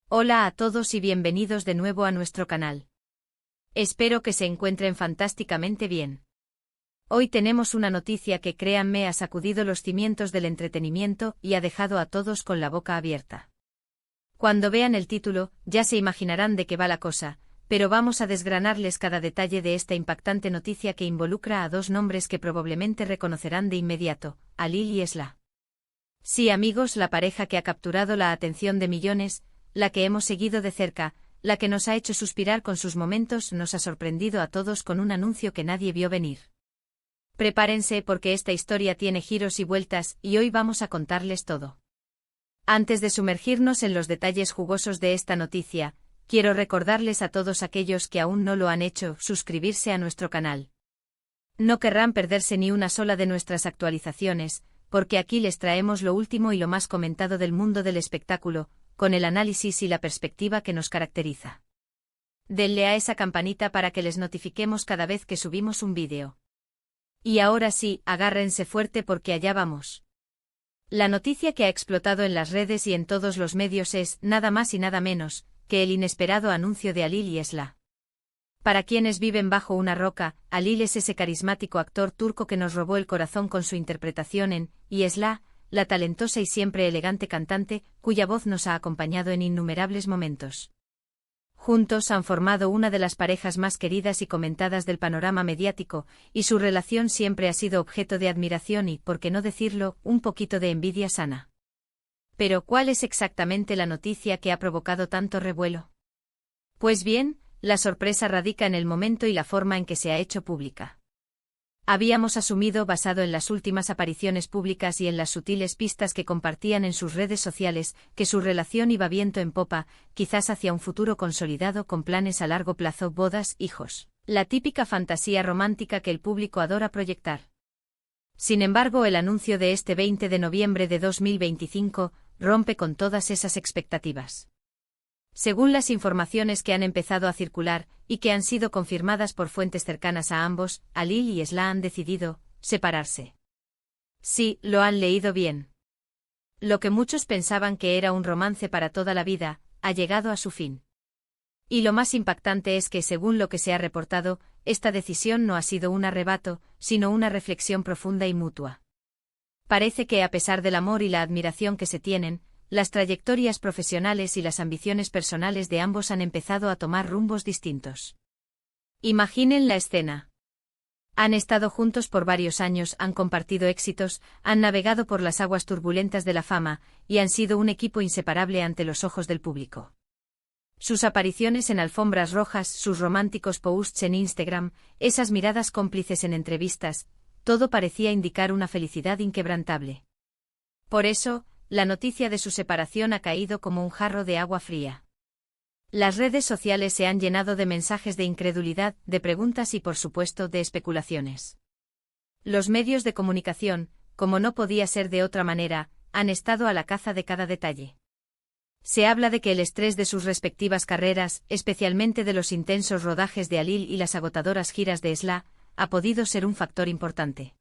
Hola a todos y bienvenidos de nuevo a nuestro canal. Espero que se encuentren fantásticamente bien. Hoy tenemos una noticia que, créanme, ha sacudido los cimientos del entretenimiento y ha dejado a todos con la boca abierta. Cuando vean el título, ya se imaginarán de qué va la cosa, pero vamos a desgranarles cada detalle de esta impactante noticia que involucra a dos nombres que probablemente reconocerán de inmediato, Halil y Esla. Sí, amigos, la pareja que ha capturado la atención de millones, la que hemos seguido de cerca, la que nos ha hecho suspirar con sus momentos, nos ha sorprendido a todos con un anuncio que nadie vio venir. Prepárense porque esta historia tiene giros y vueltas y hoy vamos a contarles todo. Antes de sumergirnos en los detalles jugosos de esta noticia, quiero recordarles a todos aquellos que aún no lo han hecho, suscribirse a nuestro canal. No querrán perderse ni una sola de nuestras actualizaciones, porque aquí les traemos lo último y lo más comentado del mundo del espectáculo, con el análisis y la perspectiva que nos caracteriza. Denle a esa campanita para que les notifiquemos cada vez que subimos un vídeo. Y ahora sí, agárrense fuerte porque allá vamos. La noticia que ha explotado en las redes y en todos los medios es, nada más y nada menos, que el inesperado anuncio de Halil y Esla. Para quienes viven bajo una roca, Halil es ese carismático actor turco que nos robó el corazón con su interpretación en y Esla, la talentosa y siempre elegante cantante, cuya voz nos ha acompañado en innumerables momentos. Juntos han formado una de las parejas más queridas y comentadas del panorama mediático, y su relación siempre ha sido objeto de admiración y, por qué no decirlo, un poquito de envidia sana. Pero, ¿cuál es exactamente la noticia que ha provocado tanto revuelo? Pues bien, la sorpresa radica en el momento y la forma en que se ha hecho pública. Habíamos asumido, basado en las últimas apariciones públicas y en las sutiles pistas que compartían en sus redes sociales, que su relación iba viento en popa, quizás hacia un futuro consolidado con planes a largo plazo, bodas, hijos. La típica fantasía romántica que el público adora proyectar. Sin embargo, el anuncio de este 20 de noviembre de 2025 rompe con todas esas expectativas. Según las informaciones que han empezado a circular, y que han sido confirmadas por fuentes cercanas a ambos, Halil y Esla han decidido separarse. Sí, lo han leído bien. Lo que muchos pensaban que era un romance para toda la vida, ha llegado a su fin. Y lo más impactante es que, según lo que se ha reportado, esta decisión no ha sido un arrebato, sino una reflexión profunda y mutua. Parece que, a pesar del amor y la admiración que se tienen, las trayectorias profesionales y las ambiciones personales de ambos han empezado a tomar rumbos distintos. Imaginen la escena. Han estado juntos por varios años, han compartido éxitos, han navegado por las aguas turbulentas de la fama, y han sido un equipo inseparable ante los ojos del público. Sus apariciones en alfombras rojas, sus románticos posts en Instagram, esas miradas cómplices en entrevistas, todo parecía indicar una felicidad inquebrantable. Por eso, la noticia de su separación ha caído como un jarro de agua fría. Las redes sociales se han llenado de mensajes de incredulidad, de preguntas y, por supuesto, de especulaciones. Los medios de comunicación, como no podía ser de otra manera, han estado a la caza de cada detalle. Se habla de que el estrés de sus respectivas carreras, especialmente de los intensos rodajes de Halil y las agotadoras giras de Esla, ha podido ser un factor importante.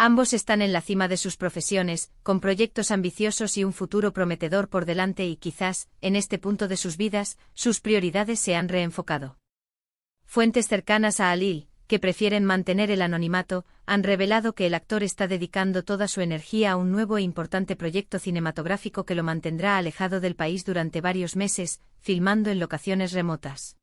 Ambos están en la cima de sus profesiones, con proyectos ambiciosos y un futuro prometedor por delante y quizás, en este punto de sus vidas, sus prioridades se han reenfocado. Fuentes cercanas a Halil, que prefieren mantener el anonimato, han revelado que el actor está dedicando toda su energía a un nuevo e importante proyecto cinematográfico que lo mantendrá alejado del país durante varios meses, filmando en locaciones remotas.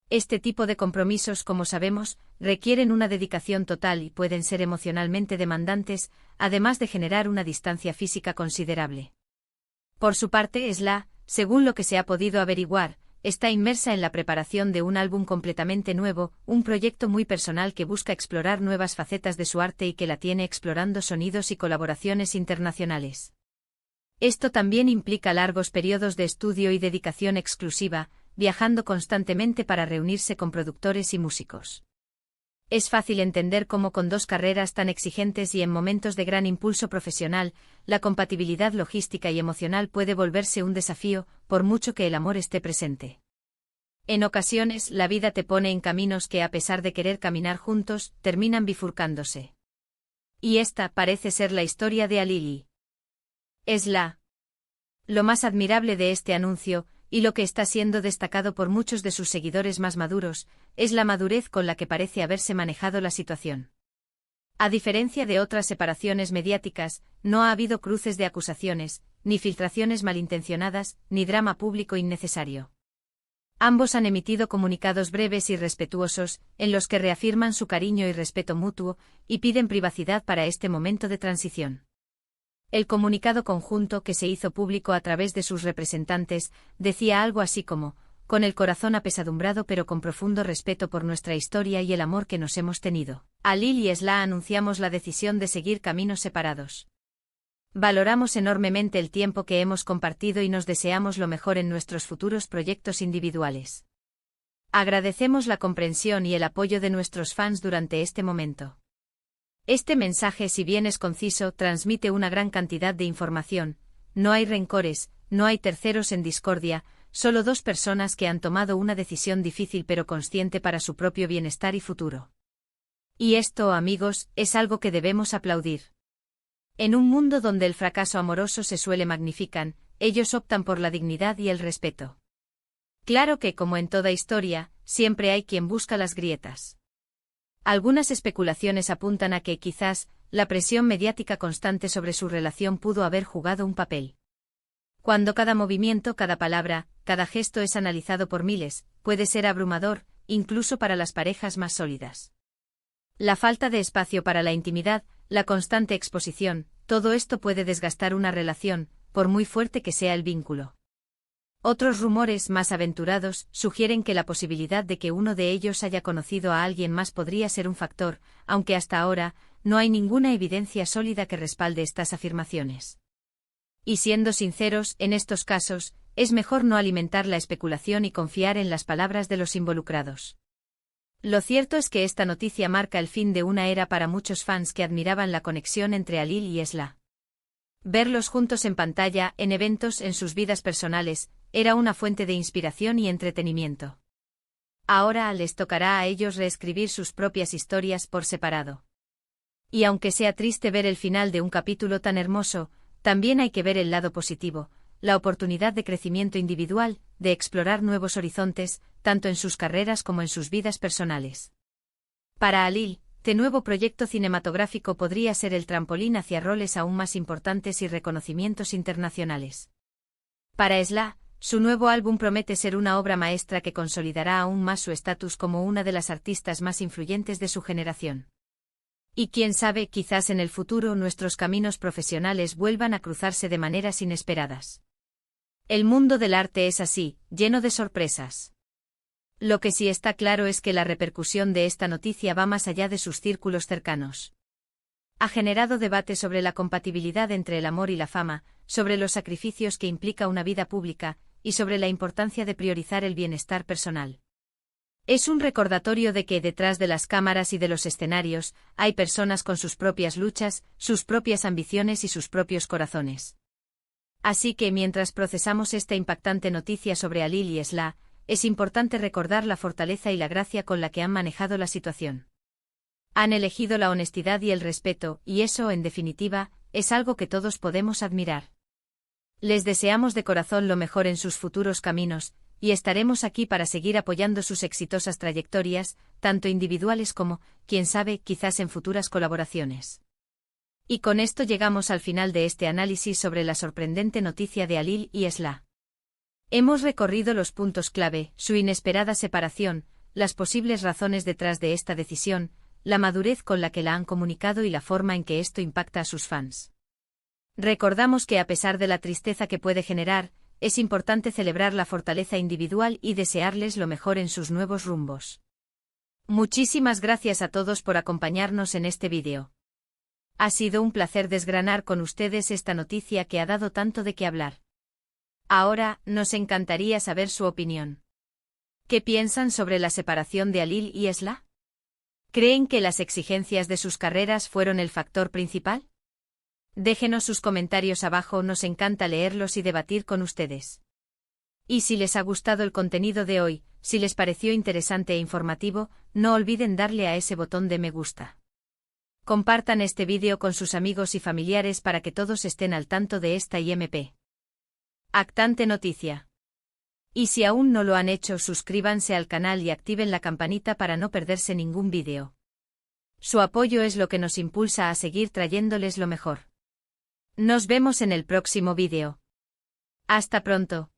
Este tipo de compromisos, como sabemos, requieren una dedicación total y pueden ser emocionalmente demandantes, además de generar una distancia física considerable. Por su parte, Esla, según lo que se ha podido averiguar, está inmersa en la preparación de un álbum completamente nuevo, un proyecto muy personal que busca explorar nuevas facetas de su arte y que la tiene explorando sonidos y colaboraciones internacionales. Esto también implica largos periodos de estudio y dedicación exclusiva, viajando constantemente para reunirse con productores y músicos. Es fácil entender cómo con dos carreras tan exigentes y en momentos de gran impulso profesional, la compatibilidad logística y emocional puede volverse un desafío, por mucho que el amor esté presente. En ocasiones, la vida te pone en caminos que, a pesar de querer caminar juntos, terminan bifurcándose. Y esta parece ser la historia de Halil y Esla. Lo más admirable de este anuncio, y lo que está siendo destacado por muchos de sus seguidores más maduros, es la madurez con la que parece haberse manejado la situación. A diferencia de otras separaciones mediáticas, no ha habido cruces de acusaciones, ni filtraciones malintencionadas, ni drama público innecesario. Ambos han emitido comunicados breves y respetuosos, en los que reafirman su cariño y respeto mutuo, y piden privacidad para este momento de transición. El comunicado conjunto que se hizo público a través de sus representantes decía algo así como: con el corazón apesadumbrado pero con profundo respeto por nuestra historia y el amor que nos hemos tenido, Alil y Esla anunciamos la decisión de seguir caminos separados. Valoramos enormemente el tiempo que hemos compartido y nos deseamos lo mejor en nuestros futuros proyectos individuales. Agradecemos la comprensión y el apoyo de nuestros fans durante este momento. Este mensaje, si bien es conciso, transmite una gran cantidad de información. No hay rencores, no hay terceros en discordia, solo dos personas que han tomado una decisión difícil pero consciente para su propio bienestar y futuro. Y esto, amigos, es algo que debemos aplaudir. En un mundo donde el fracaso amoroso se suele magnificar, ellos optan por la dignidad y el respeto. Claro que, como en toda historia, siempre hay quien busca las grietas. Algunas especulaciones apuntan a que, quizás, la presión mediática constante sobre su relación pudo haber jugado un papel. Cuando cada movimiento, cada palabra, cada gesto es analizado por miles, puede ser abrumador, incluso para las parejas más sólidas. La falta de espacio para la intimidad, la constante exposición, todo esto puede desgastar una relación, por muy fuerte que sea el vínculo. Otros rumores más aventurados sugieren que la posibilidad de que uno de ellos haya conocido a alguien más podría ser un factor, aunque hasta ahora no hay ninguna evidencia sólida que respalde estas afirmaciones. Y siendo sinceros, en estos casos, es mejor no alimentar la especulación y confiar en las palabras de los involucrados. Lo cierto es que esta noticia marca el fin de una era para muchos fans que admiraban la conexión entre Alil y Esla. Verlos juntos en pantalla, en eventos, en sus vidas personales, era una fuente de inspiración y entretenimiento. Ahora les tocará a ellos reescribir sus propias historias por separado. Y aunque sea triste ver el final de un capítulo tan hermoso, también hay que ver el lado positivo, la oportunidad de crecimiento individual, de explorar nuevos horizontes, tanto en sus carreras como en sus vidas personales. Para Alil, este nuevo proyecto cinematográfico podría ser el trampolín hacia roles aún más importantes y reconocimientos internacionales. Para Esla, su nuevo álbum promete ser una obra maestra que consolidará aún más su estatus como una de las artistas más influyentes de su generación. Y quién sabe, quizás en el futuro nuestros caminos profesionales vuelvan a cruzarse de maneras inesperadas. El mundo del arte es así, lleno de sorpresas. Lo que sí está claro es que la repercusión de esta noticia va más allá de sus círculos cercanos. Ha generado debate sobre la compatibilidad entre el amor y la fama, sobre los sacrificios que implica una vida pública, y sobre la importancia de priorizar el bienestar personal. Es un recordatorio de que detrás de las cámaras y de los escenarios, hay personas con sus propias luchas, sus propias ambiciones y sus propios corazones. Así que mientras procesamos esta impactante noticia sobre Alil y Esla, es importante recordar la fortaleza y la gracia con la que han manejado la situación. Han elegido la honestidad y el respeto, y eso, en definitiva, es algo que todos podemos admirar. Les deseamos de corazón lo mejor en sus futuros caminos, y estaremos aquí para seguir apoyando sus exitosas trayectorias, tanto individuales como, quién sabe, quizás en futuras colaboraciones. Y con esto llegamos al final de este análisis sobre la sorprendente noticia de Alil y Esla. Hemos recorrido los puntos clave, su inesperada separación, las posibles razones detrás de esta decisión, la madurez con la que la han comunicado y la forma en que esto impacta a sus fans. Recordamos que a pesar de la tristeza que puede generar, es importante celebrar la fortaleza individual y desearles lo mejor en sus nuevos rumbos. Muchísimas gracias a todos por acompañarnos en este vídeo. Ha sido un placer desgranar con ustedes esta noticia que ha dado tanto de qué hablar. Ahora, nos encantaría saber su opinión. ¿Qué piensan sobre la separación de Alil y Esla? ¿Creen que las exigencias de sus carreras fueron el factor principal? Déjenos sus comentarios abajo, nos encanta leerlos y debatir con ustedes. Y si les ha gustado el contenido de hoy, si les pareció interesante e informativo, no olviden darle a ese botón de me gusta. Compartan este vídeo con sus amigos y familiares para que todos estén al tanto de esta IMP. Actante noticia. Y si aún no lo han hecho, suscríbanse al canal y activen la campanita para no perderse ningún vídeo. Su apoyo es lo que nos impulsa a seguir trayéndoles lo mejor. Nos vemos en el próximo vídeo. Hasta pronto.